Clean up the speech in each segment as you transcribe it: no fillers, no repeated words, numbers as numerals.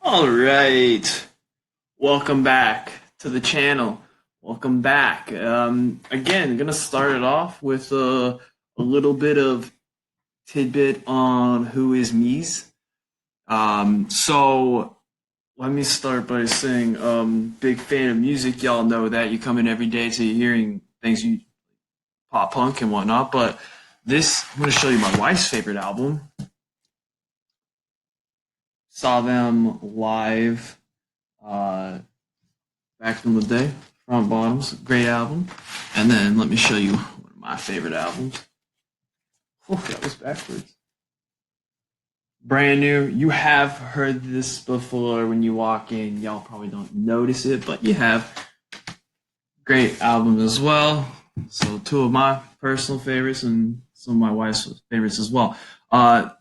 All right. Welcome back to the channel. Welcome back. Again, I'm going to start it off with a little bit of tidbit on who is Mies. So let me start by saying, big fan of music. Y'all know that. You come in every day to hearing things you pop punk and whatnot. But I'm going to show you my wife's favorite album. Saw them live back in the day. Front Bottoms, great album. And then let me show you one of my favorite albums. Oh, that was backwards. Brand new. You have heard this before when you walk in. Y'all probably don't notice it, but you have. Great album as well. So two of my personal favorites and some of my wife's favorites as well.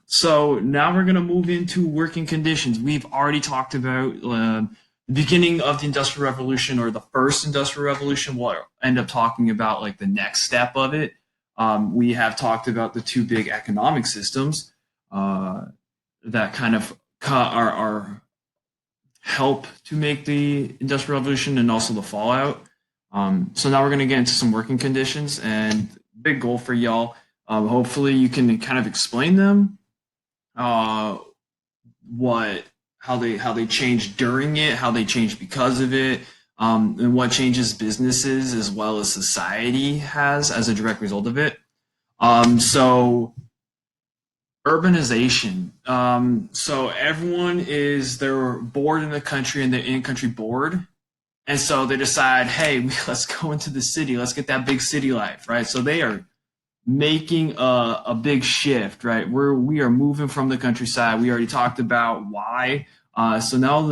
So now we're going to move into working conditions. We've already talked about the beginning of the Industrial Revolution, or the first Industrial Revolution. We'll end up talking about like the next step of it. We have talked about the two big economic systems that kind of are help to make the Industrial Revolution and also the fallout. So now we're going to get into some working conditions, and big goal for y'all. Hopefully you can kind of explain them, how they change during it, how they change because of it, and what changes businesses as well as society has as a direct result of it. So urbanization. So they're bored in the country and they're in country bored. And so they decide, hey, let's go into the city. Let's get that big city life, right? So they are making a big shift, right? We are moving from the countryside. We already talked about why. So now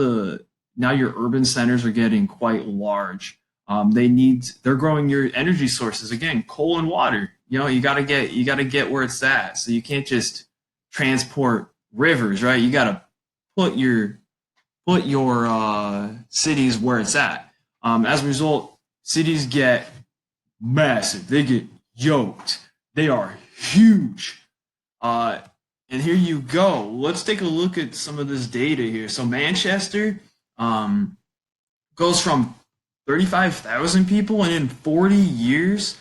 your urban centers are getting quite large. They're growing your energy sources again, coal and water. You know, you gotta get where it's at. So you can't just transport rivers, right? You gotta put your cities where it's at. As a result, cities get massive. They get yoked. They are huge. And here you go. Let's take a look at some of this data here. So Manchester goes from 35,000 people, and in 40 years,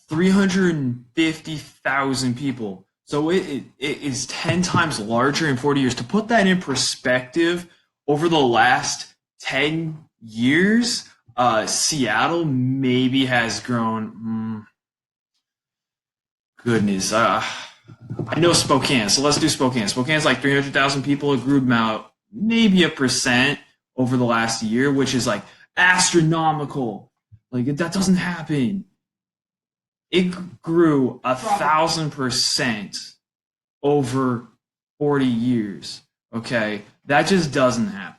350,000 people. So it is 10 times larger in 40 years. To put that in perspective, over the last 10 years, Seattle maybe has grown. Goodness. I know Spokane, so let's do Spokane. Spokane's like 300,000 people. It grew about maybe 1% over the last year, which is like astronomical. Like, that doesn't happen. It grew 1,000% over 40 years. Okay, that just doesn't happen.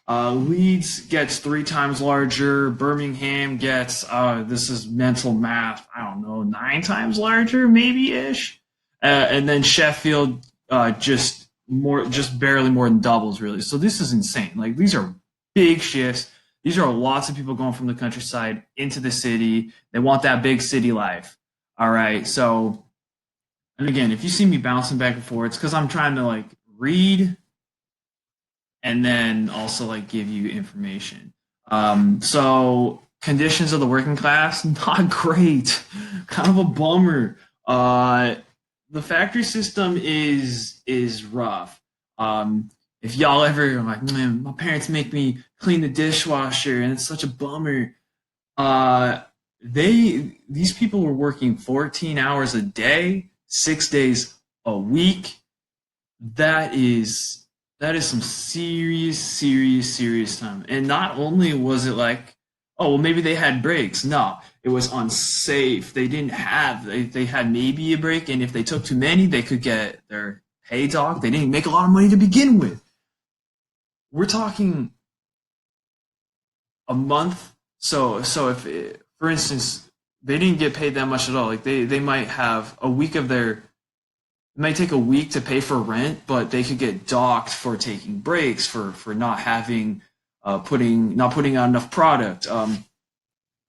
Leeds gets 3 times larger. Birmingham gets, this is mental math, I don't know, 9 times larger, maybe ish. And then Sheffield just barely more than doubles, really. So this is insane. Like, these are big shifts. These are lots of people going from the countryside into the city. They want that big city life. All right, so, and again, if you see me bouncing back and forth, it's because I'm trying to like read and then also like give you information. So conditions of the working class, not great. Kind of a bummer. The factory system is rough. If y'all ever are like, man, my parents make me clean the dishwasher, and it's such a bummer. These people were working 14 hours a day, 6 days a week. That is some serious time. And not only was it like, oh, well, maybe they had breaks. No, it was unsafe. They had maybe a break, and if they took too many, they could get their pay docked. They didn't make a lot of money to begin with. We're talking a month. So if, for instance, they didn't get paid that much at all, like they might have a week of their it might take a week to pay for rent, but they could get docked for taking breaks, for not having not putting out enough product.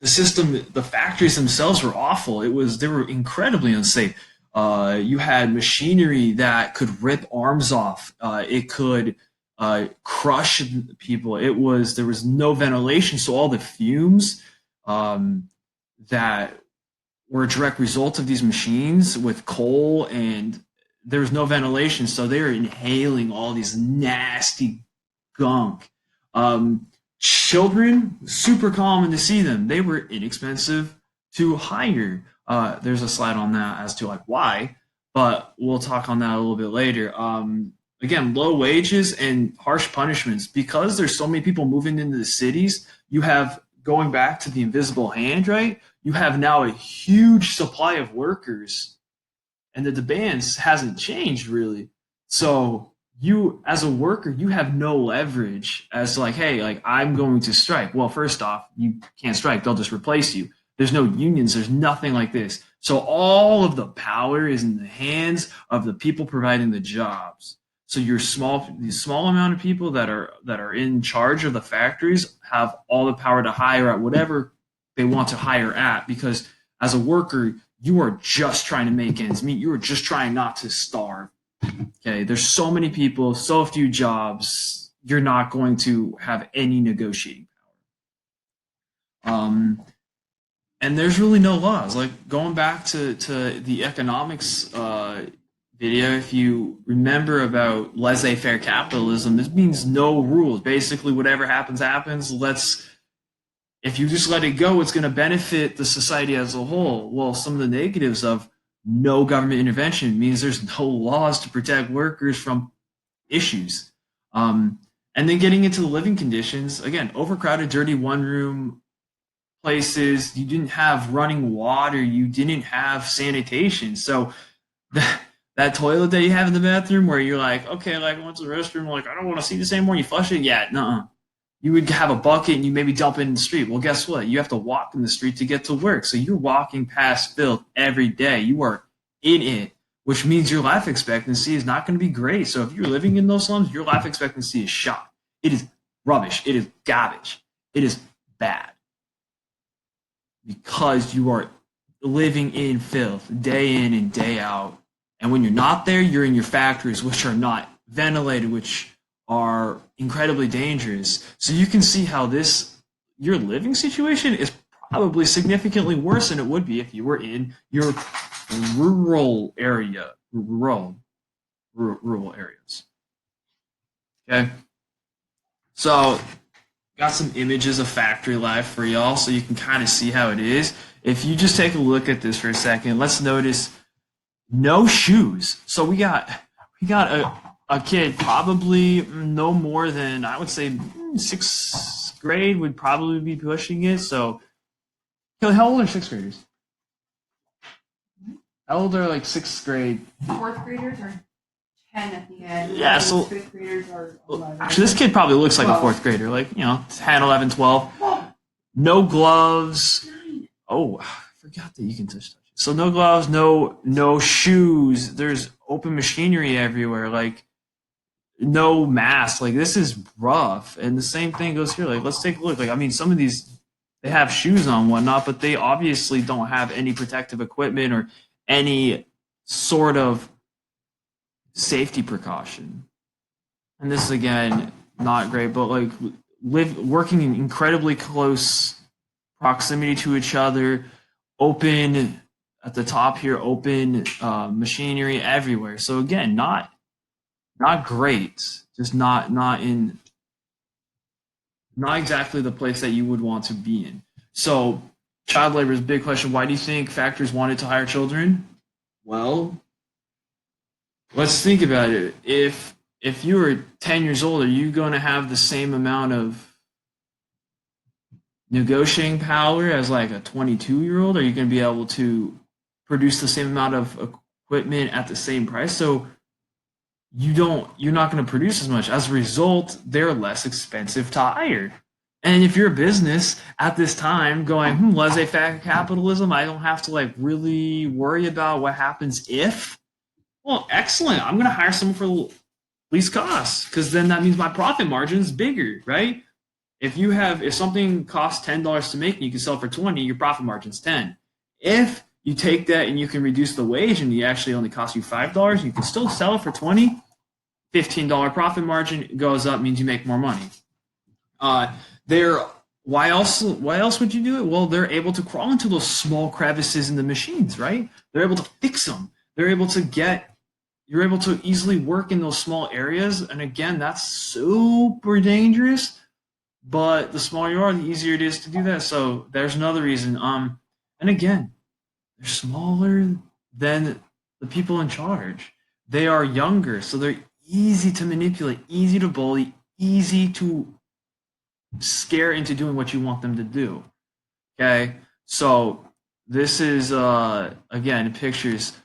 The factories themselves were awful. They were incredibly unsafe. You had machinery that could rip arms off. It could crush people. There was no ventilation, so all the fumes that were a direct result of these machines with coal, and there was no ventilation, so they were inhaling all these nasty gunk. Children, super common to see them. They were inexpensive to hire. There's a slide on that as to like why, but we'll talk on that a little bit later. Again, low wages and harsh punishments because there's so many people moving into the cities. You have going back to the invisible hand, right? You have now a huge supply of workers, and the demands hasn't changed really. So you, as a worker, you have no leverage as to like, hey, like I'm going to strike. Well, first off, you can't strike; they'll just replace you. There's no unions. There's nothing like this. So all of the power is in the hands of the people providing the jobs. So the small amount of people that are in charge of the factories have all the power to hire at whatever they want to hire at, because as a worker, you are just trying to make ends meet. You are just trying not to starve. Okay, there's so many people, so few jobs. You're not going to have any negotiating power. And there's really no laws. Like going back to the economics video, if you remember about laissez-faire capitalism, this means no rules. Basically, whatever happens, happens. If you just let it go, it's going to benefit the society as a whole. Well, some of the negatives of no government intervention means there's no laws to protect workers from issues. And then getting into the living conditions, again, overcrowded, dirty one-room places. You didn't have running water. You didn't have sanitation. So that toilet that you have in the bathroom where you're like, okay, like I went to the restroom, like I don't want to see this anymore. You flush it, yeah, no. You would have a bucket and you maybe dump it in the street. Well, guess what? You have to walk in the street to get to work. So you're walking past filth every day. You are in it, which means your life expectancy is not going to be great. So if you're living in those slums, your life expectancy is shot. It is rubbish. It is garbage. It is bad because you are living in filth day in and day out. And when you're not there, you're in your factories, which are not ventilated, which are incredibly dangerous. So you can see how your living situation is probably significantly worse than it would be if you were in your rural areas. Okay. So got some images of factory life for y'all so you can kind of see how it is. If you just take a look at this for a second, let's notice no shoes. So we got a kid probably no more than, I would say, sixth grade would probably be pushing it. So how old are sixth graders? How old are like sixth grade? Fourth graders are 10 at the end. Yeah, so fifth graders are 11. Actually, this kid probably looks like 12. A fourth grader, like 10, 11, 12. No gloves. Oh, I forgot that you can touch. So no gloves, no shoes. There's open machinery everywhere. Like no mask. Like this is rough. And the same thing goes here. Like let's take a look. Like I mean, some of these they have shoes on, whatnot, but they obviously don't have any protective equipment or any sort of safety precaution. And this is again not great, but like working in incredibly close proximity to each other, open at the top here, open machinery everywhere. So again, not great, just not exactly the place that you would want to be in. So child labor is a big question. Why do you think factories wanted to hire children? Well, let's think about it. If you were 10 years old, are you going to have the same amount of negotiating power as like a 22-year-old? Are you going to be able to produce the same amount of equipment at the same price? So you're not going to produce as much. As a result, they're less expensive to hire. And if you're a business at this time going, laissez-faire capitalism, I don't have to like really worry about what happens if. Well, excellent. I'm going to hire someone for least cost because then that means my profit margin is bigger, right? If something costs $10 to make and you can sell for 20, your profit margin's 10. If you take that and you can reduce the wage and it actually only costs you $5, you can still sell it for 20. $15 profit margin goes up means you make more money. They're why else would you do it? Well, they're able to crawl into those small crevices in the machines, right? They're able to fix them. They're able to get you're able to easily work in those small areas. And again, that's super dangerous. But the smaller you are, the easier it is to do that. So there's another reason. And again, they're smaller than the people in charge. They are younger, so they're easy to manipulate, easy to bully, easy to scare into doing what you want them to do. Okay, so this is again pictures.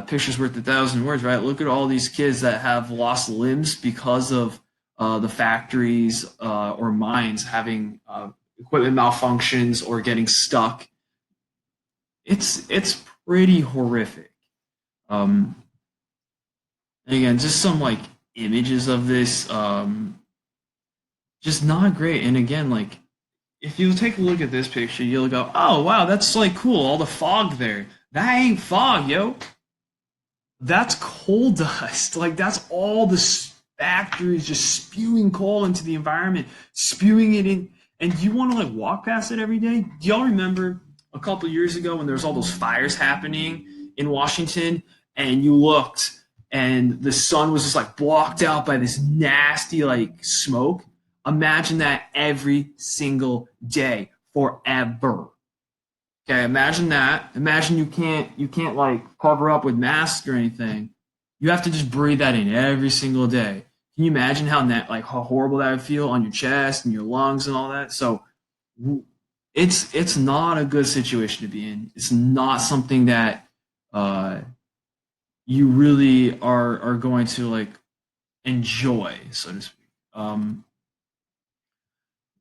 Pictures worth 1,000 words, right? Look at all these kids that have lost limbs because of the factories or mines having equipment malfunctions or getting stuck. It's pretty horrific. Um, Again, just some like images of this, just not great. And again, like if you take a look at this picture, you'll go, "Oh wow, that's like cool. All the fog there. That ain't fog, yo. That's coal dust. Like that's all the factories just spewing coal into the environment, spewing it in. And you want to like walk past it every day? Do y'all remember a couple years ago when there was all those fires happening in Washington, and you looked and the sun was just like blocked out by this nasty like smoke? Imagine that every single day forever. Okay, imagine that. Imagine you can't like cover up with masks or anything. You have to just breathe that in every single day. Can you imagine how horrible that would feel on your chest and your lungs and all that? So it's not a good situation to be in. It's not something that uh, you really are going to like enjoy, so to speak.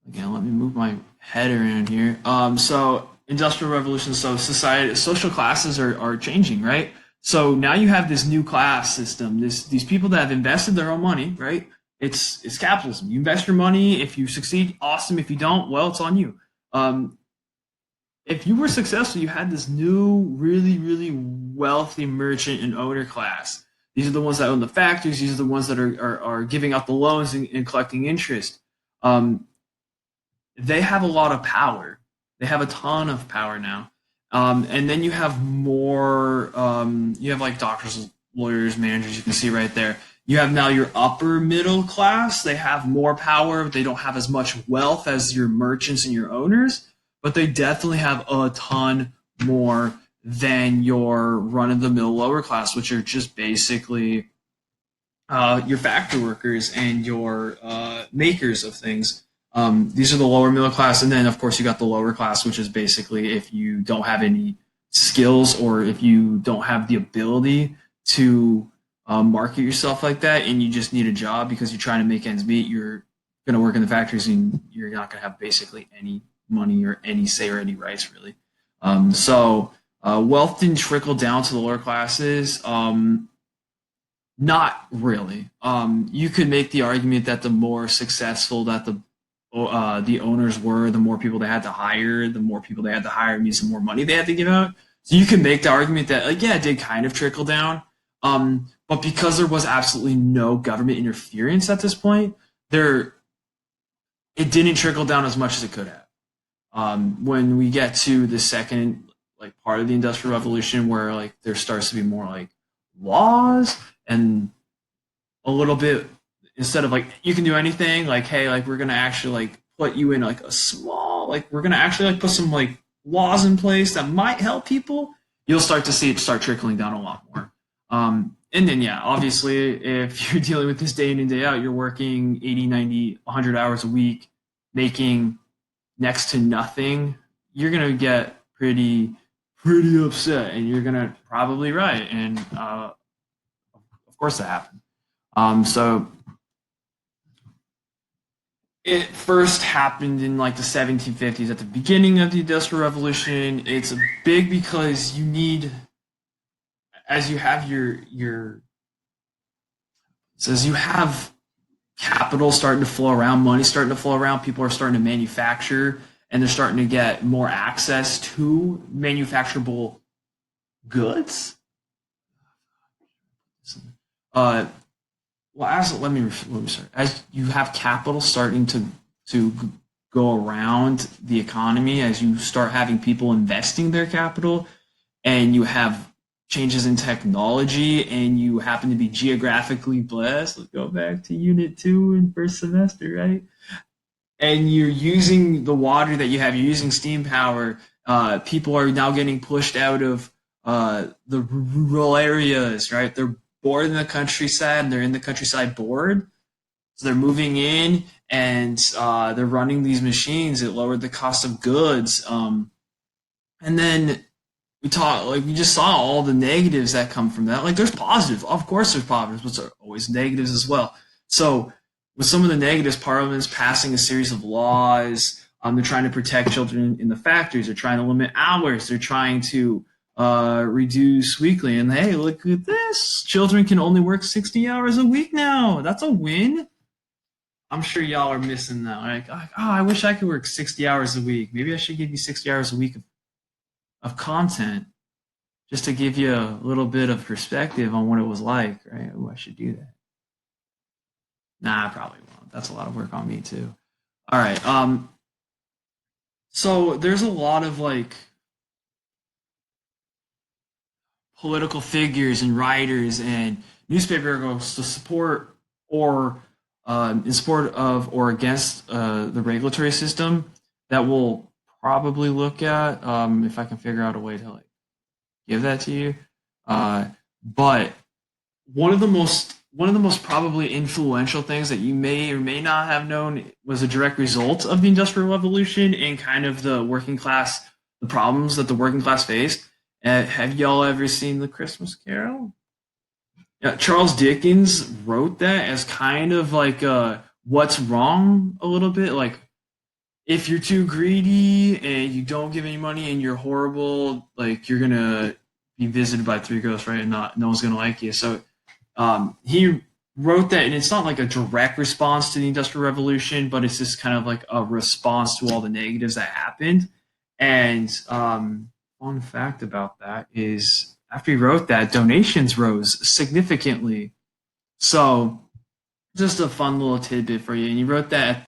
Again, let me move my head around here. So industrial revolution. So society, social classes are changing, right? So now you have this new class system. These people that have invested their own money, right? It's capitalism. You invest your money. If you succeed, awesome. If you don't, well, it's on you. Um, if you were successful, you had this new, really, really wealthy merchant and owner class. These are the ones that own the factories. These are the ones that are giving out the loans and collecting interest. Um, they have a lot of power. They have a ton of power now. And then you have more, you have like doctors, lawyers, managers, you can see right there. You have now your upper middle class. They have more power. They don't have as much wealth as your merchants and your owners, but they definitely have a ton more than your run of the mill lower class, which are just basically your factory workers and your makers of things. These are the lower middle class, and then of course you got the lower class, which is basically if you don't have any skills or if you don't have the ability to market yourself like that, and you just need a job because you're trying to make ends meet. You're going to work in the factories, and you're not going to have basically any money or any say or any rights really. Wealth didn't trickle down to the lower classes. Not really. You could make the argument that the more successful that the owners were, the more people they had to hire. The more people they had to hire means the more money they had to give out. So you can make the argument that, like, yeah, it did kind of trickle down. But because there was absolutely no government interference at this point, there it didn't trickle down as much as it could have. When we get to the second like part of the industrial revolution, where like there starts to be more like laws and a little bit instead of like you can do anything, like hey, like we're gonna actually like put you in like a small, like we're gonna actually like put some like laws in place that might help people. You'll start to see it start trickling down a lot more. And then yeah, obviously if you're dealing with this day in and day out, you're working 80, 90, 100 hours a week making next to nothing, you're gonna get pretty upset, and you're gonna probably right. And of course that happened. So it first happened in like the 1750s at the beginning of the Industrial Revolution. It's big because you need, as you have your says you have capital starting to flow around, money starting to flow around, people are starting to manufacture, and they're starting to get more access to manufacturable goods. Uh, well, let me start. As you have capital starting to go around the economy, as you start having people investing their capital, and you have changes in technology, and you happen to be geographically blessed. Let's go back to Unit Two in first semester, right? And you're using the water that you have. You're using steam power. People are now getting pushed out of the rural areas, right? They're bored in the countryside, and they're in the countryside bored. So they're moving in, and they're running these machines. It lowered the cost of goods. And then we just saw all the negatives that come from that. Like there's positives, of course there's positives, but there's always negatives as well. So with some of the negatives, Parliament's passing a series of laws. They're trying to protect children in the factories. They're trying to limit hours. They're trying to reduce weekly. And hey, look at this! Children can only work 60 hours a week now. That's a win. I'm sure y'all are missing that. Like, oh, I wish I could work 60 hours a week. Maybe I should give you 60 hours a week of content just to give you a little bit of perspective on what it was like, right? Oh, I should do that. Nah, I probably won't. That's a lot of work on me too. All right. So there's a lot of like political figures and writers and newspaper articles to support or in support of or against the regulatory system that we'll probably look at if I can figure out a way to like give that to you. But one of the most probably influential things that you may or may not have known was a direct result of the Industrial Revolution and kind of the problems that the working class faced. Have y'all ever seen The Christmas Carol? Yeah, Charles Dickens wrote that as kind of like what's wrong a little bit. Like if you're too greedy and you don't give any money and you're horrible, like you're gonna be visited by three ghosts, right? And not no one's gonna like you. So he wrote that, and it's not like a direct response to the Industrial Revolution, but it's just kind of like a response to all the negatives that happened. And fun fact about that is after he wrote that, donations rose significantly. So just a fun little tidbit for you. And he wrote that